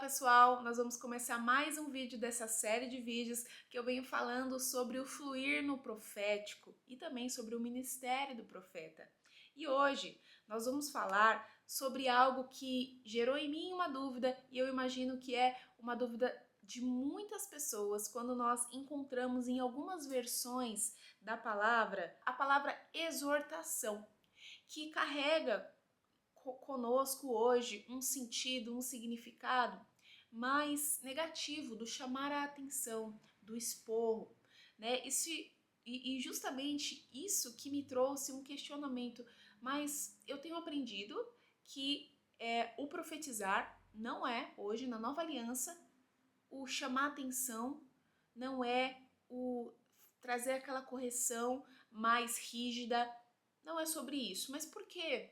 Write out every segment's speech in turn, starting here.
pessoal, nós vamos começar mais um vídeo dessa série de vídeos que eu venho falando sobre o fluir no profético e também sobre o ministério do profeta. E hoje nós vamos falar sobre algo que gerou em mim uma dúvida e eu imagino que é uma dúvida de muitas pessoas quando nós encontramos em algumas versões da palavra a palavra exortação, que carrega conosco hoje um sentido, um significado mais negativo, do chamar a atenção, do esporro, né? E justamente isso que me trouxe um questionamento, mas eu tenho aprendido que o profetizar não é, hoje na nova aliança, o chamar a atenção, não é o trazer aquela correção mais rígida, não é sobre isso. Mas por quê?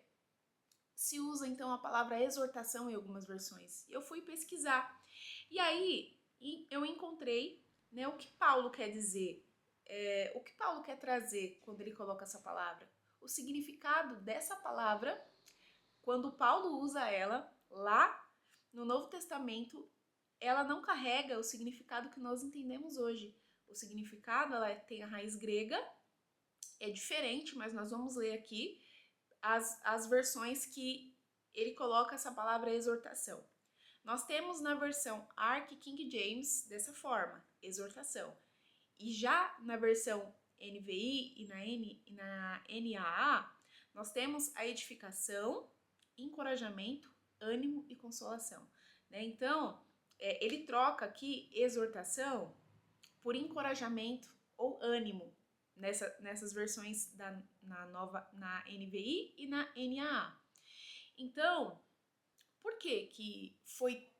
Se usa então a palavra exortação em algumas versões. Eu fui pesquisar e aí eu encontrei, né, o que Paulo quer dizer, o que Paulo quer trazer quando ele coloca essa palavra. O significado dessa palavra, quando Paulo usa ela lá no Novo Testamento, ela não carrega o significado que nós entendemos hoje. O significado, ela tem a raiz grega, é diferente, mas nós vamos ler aqui as versões que ele coloca essa palavra exortação. Nós temos na versão Ark King James dessa forma, exortação. E já na versão NVI e na NAA, nós temos a edificação, encorajamento, ânimo e consolação. Né? Então, ele troca aqui exortação por encorajamento ou ânimo nessas versões na NVI e na NAA. Então, por que foi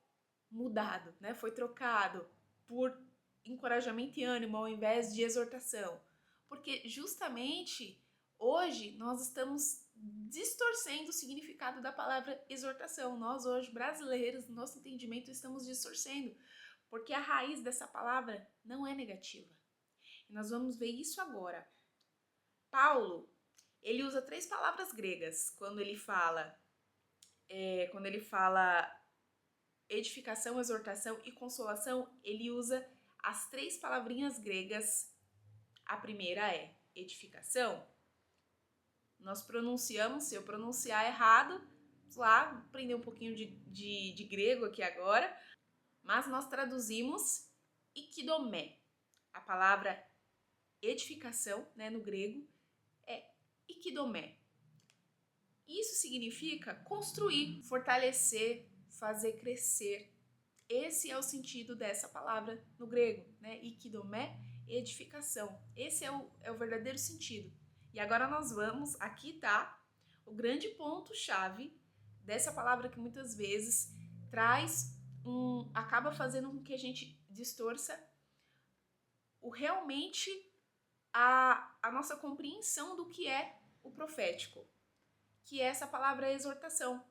mudado, né? Foi trocado por encorajamento e ânimo ao invés de exortação? Porque justamente hoje nós estamos distorcendo o significado da palavra exortação. Nós hoje, brasileiros, no nosso entendimento, estamos distorcendo, porque a raiz dessa palavra não é negativa. E nós vamos ver isso agora. Paulo, ele usa 3 palavras gregas quando ele fala edificação, exortação e consolação. Ele usa as 3 palavrinhas gregas. A primeira é edificação. Nós pronunciamos, se eu pronunciar errado, vamos lá, aprender um pouquinho de grego aqui agora, mas nós traduzimos ikidomé. A palavra edificação, né, no grego, é ikidomé. Isso significa construir, fortalecer, fazer crescer. Esse é o sentido dessa palavra no grego, né? Ikidomé, edificação. Esse é o verdadeiro sentido. E agora nós vamos, aqui tá o grande ponto-chave dessa palavra que muitas vezes acaba fazendo com que a gente distorça realmente a nossa compreensão do que é o profético, que é essa palavra exortação.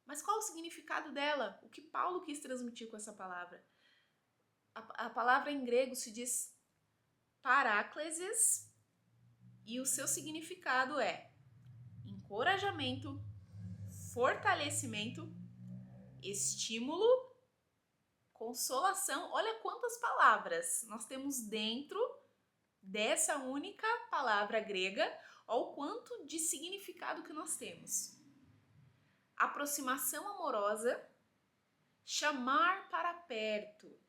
Mas qual o significado dela? O que Paulo quis transmitir com essa palavra? A palavra em grego se diz paráclesis e o seu significado é encorajamento, fortalecimento, estímulo, consolação. Olha quantas palavras nós temos dentro dessa única palavra grega. Olha o quanto de significado que nós temos. Aproximação amorosa, chamar para perto,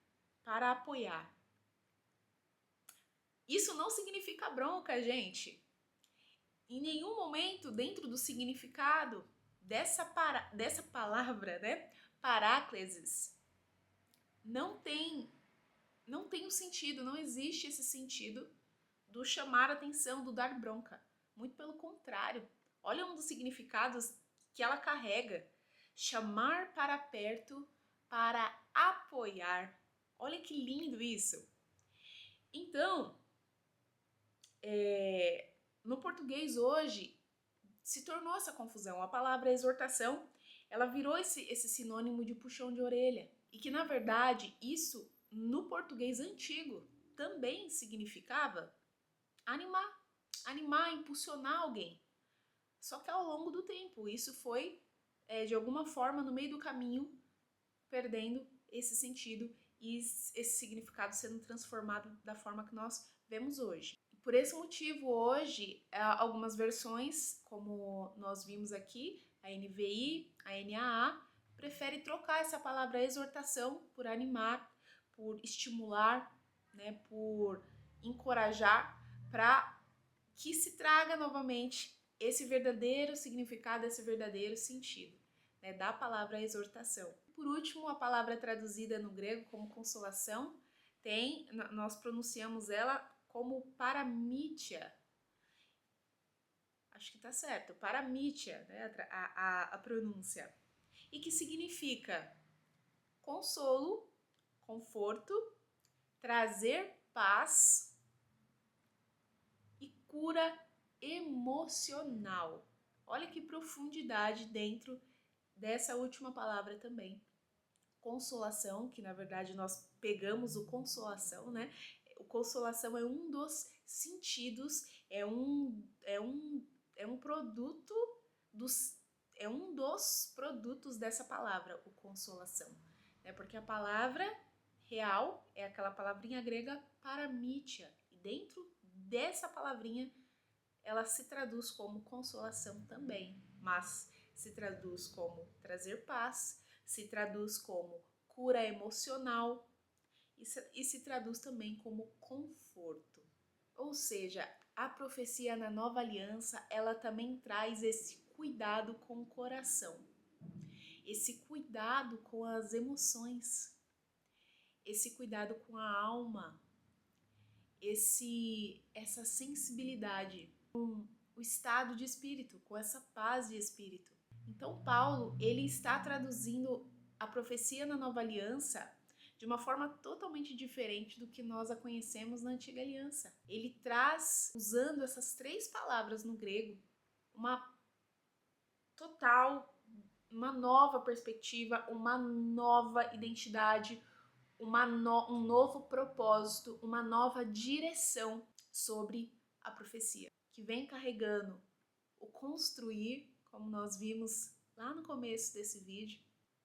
para apoiar. Isso não significa bronca, gente. Em nenhum momento, dentro do significado dessa palavra, né, paráclesis, não tem um sentido, não existe esse sentido do chamar atenção, do dar bronca. Muito pelo contrário. Olha um dos significados que ela carrega. Chamar para perto, para apoiar. Olha que lindo isso. Então, no português hoje, se tornou essa confusão. A palavra exortação, ela virou esse sinônimo de puxão de orelha. E que, na verdade, isso, no português antigo, também significava animar, impulsionar alguém. Só que ao longo do tempo, isso foi, de alguma forma, no meio do caminho, perdendo esse sentido e esse significado sendo transformado da forma que nós vemos hoje. Por esse motivo, hoje, algumas versões, como nós vimos aqui, a NVI, a NAA, prefere trocar essa palavra exortação por animar, por estimular, né, por encorajar, para que se traga novamente esse verdadeiro significado, esse verdadeiro sentido, né, da palavra exortação. Por último, a palavra traduzida no grego como consolação, nós pronunciamos ela como paramítia. Acho que tá certo, paramítia, né, a pronúncia. E que significa consolo, conforto, trazer paz e cura emocional. Olha que profundidade dentro dessa última palavra também. Consolação, que na verdade nós pegamos o consolação, né? O consolação é um dos sentidos, é um produto é um dos produtos dessa palavra, o consolação, né? Porque a palavra real é aquela palavrinha grega paramítia, e dentro dessa palavrinha ela se traduz como consolação também, mas se traduz como trazer paz, se traduz como cura emocional e se traduz também como conforto. Ou seja, a profecia na Nova Aliança, ela também traz esse cuidado com o coração, esse cuidado com as emoções, esse cuidado com a alma, essa sensibilidade com o estado de espírito, com essa paz de espírito. Então Paulo, ele está traduzindo a profecia na Nova Aliança de uma forma totalmente diferente do que nós a conhecemos na Antiga Aliança. Ele traz, usando essas 3 palavras no grego, uma nova perspectiva, uma nova identidade, um novo propósito, uma nova direção sobre a profecia, que vem carregando o construir, como nós vimos lá no começo desse vídeo,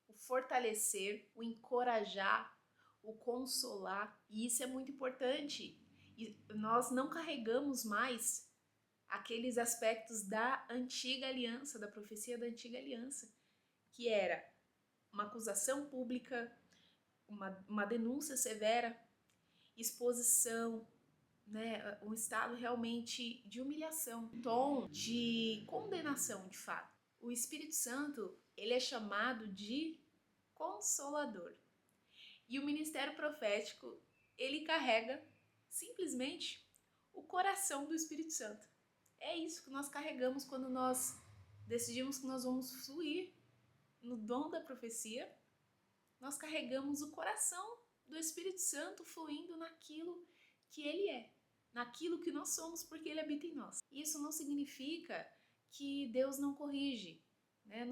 o fortalecer, o encorajar, o consolar, e isso é muito importante. E nós não carregamos mais aqueles aspectos da antiga aliança, da profecia da antiga aliança, que era uma acusação pública, uma denúncia severa, exposição, né, um estado realmente de humilhação, um tom de condenação, de fato. O Espírito Santo, ele é chamado de Consolador. E o ministério profético, ele carrega simplesmente o coração do Espírito Santo. É isso que nós carregamos quando nós decidimos que nós vamos fluir no dom da profecia. Nós carregamos o coração do Espírito Santo fluindo naquilo que ele é, naquilo que nós somos, porque ele habita em nós. Isso não significa que Deus não corrige, né?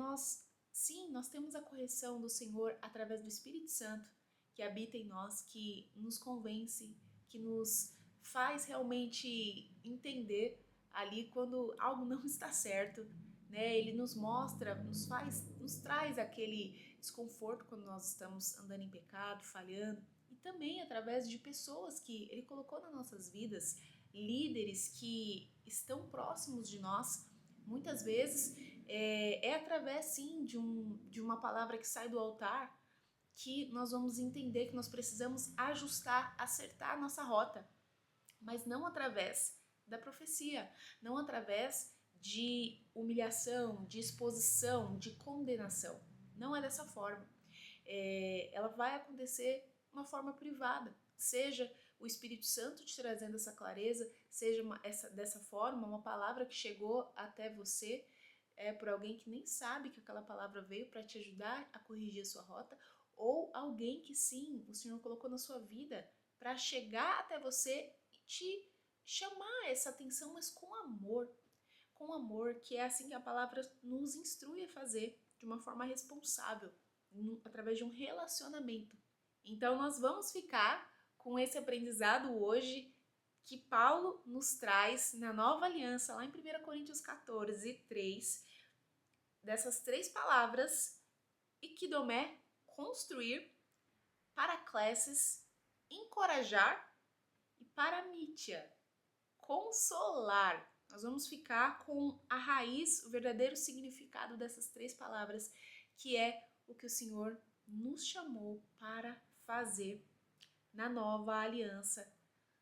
Sim, nós temos a correção do Senhor através do Espírito Santo que habita em nós, que nos convence, que nos faz realmente entender ali quando algo não está certo, né? Ele nos mostra, nos traz aquele desconforto quando nós estamos andando em pecado, falhando, e também através de pessoas que ele colocou nas nossas vidas, líderes que estão próximos de nós. Muitas vezes é através sim de uma palavra que sai do altar que nós vamos entender que nós precisamos ajustar, acertar a nossa rota, mas não através da profecia, não através de humilhação, de exposição, de condenação. Não é dessa forma. Ela vai acontecer de uma forma privada, seja o Espírito Santo te trazendo essa clareza, seja dessa forma, uma palavra que chegou até você por alguém que nem sabe que aquela palavra veio para te ajudar a corrigir a sua rota, ou alguém que sim, o Senhor colocou na sua vida para chegar até você e te chamar essa atenção, mas com amor, que é assim que a palavra nos instrui a fazer, de uma forma responsável, através de um relacionamento. Então nós vamos ficar com esse aprendizado hoje que Paulo nos traz na Nova Aliança, lá em 1 Coríntios 14, 3, dessas 3 palavras, ikidomé, construir, paraklesis, encorajar e paramitia, consolar. Nós vamos ficar com a raiz, o verdadeiro significado dessas três palavras, que é o que o Senhor nos chamou para fazer na nova aliança,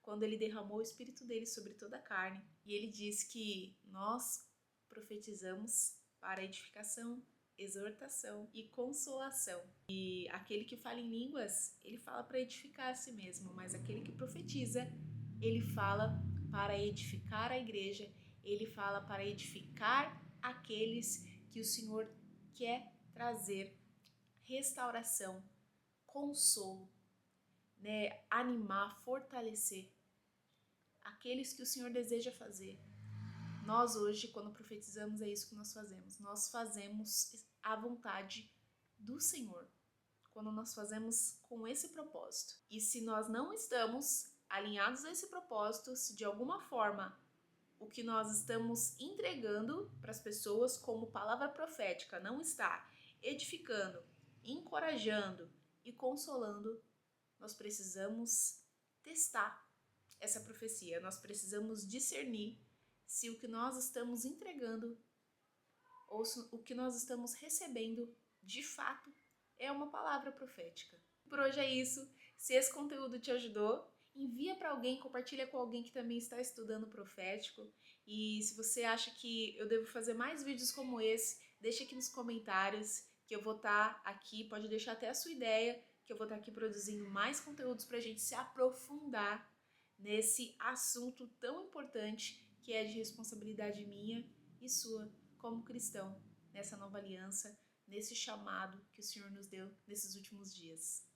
quando ele derramou o Espírito dele sobre toda a carne. E ele diz que nós profetizamos para edificação, exortação e consolação. E aquele que fala em línguas, ele fala para edificar a si mesmo, mas aquele que profetiza, ele fala para edificar a igreja, ele fala para edificar aqueles que o Senhor quer trazer restauração, consolo, né? Animar, fortalecer aqueles que o Senhor deseja fazer. Nós hoje, quando profetizamos, é isso que nós fazemos. Nós fazemos a vontade do Senhor, quando nós fazemos com esse propósito. E se nós não estamos alinhados a esse propósito, se de alguma forma o que nós estamos entregando para as pessoas como palavra profética não está edificando, encorajando e consolando, nós precisamos testar essa profecia, nós precisamos discernir se o que nós estamos entregando ou se o que nós estamos recebendo de fato é uma palavra profética. Por hoje é isso. Se esse conteúdo te ajudou, envia para alguém, compartilha com alguém que também está estudando profético. E se você acha que eu devo fazer mais vídeos como esse, deixa aqui nos comentários que eu vou estar aqui, pode deixar até a sua ideia, que eu vou estar aqui produzindo mais conteúdos para a gente se aprofundar nesse assunto tão importante que é de responsabilidade minha e sua como cristão, nessa nova aliança, nesse chamado que o Senhor nos deu nesses últimos dias.